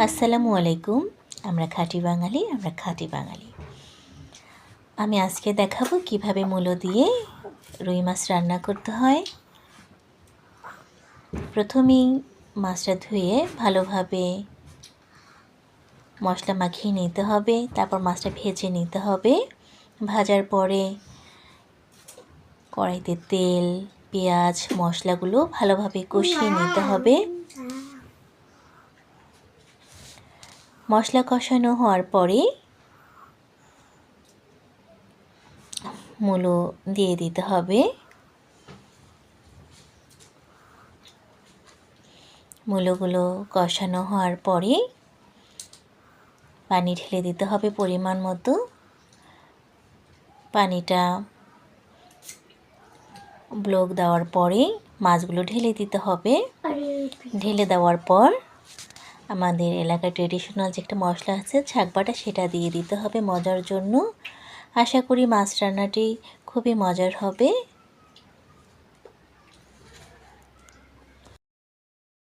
আসসালামু আলাইকুম। আমরা খাঁটি বাঙালি। আমি আজকে দেখাবো কিভাবে মূলো দিয়ে রুই মাছ রান্না করতে হয়। প্রথমেই মাছটা ধুয়ে ভালোভাবে মশলা মাখিয়ে নিতে হবে, তারপর মাছটা ভেজে নিতে হবে। ভাজার পরে কড়াইতে তেল, পেঁয়াজ, মশলাগুলো ভালোভাবে কষিয়ে নিতে হবে। মশলা কষানো হওয়ার পরে মূলো দিয়ে দিতে হবে। মূলোগুলো কষানো হওয়ার পরে পানি ঢেলে দিতে হবে পরিমাণ মতো। পানিটা ব্লক দেওয়ার পরে মাছগুলো ঢেলে দিতে হবে। ঢেলে দেওয়ার পর আমাদের এলাকার ট্রেডিশনাল যে একটা মশলা আছে ছাকবাটা, সেটা দিয়ে দিতে হবে মজার জন্য। আশা করি মাছ রান্নাটি খুবই মজার হবে।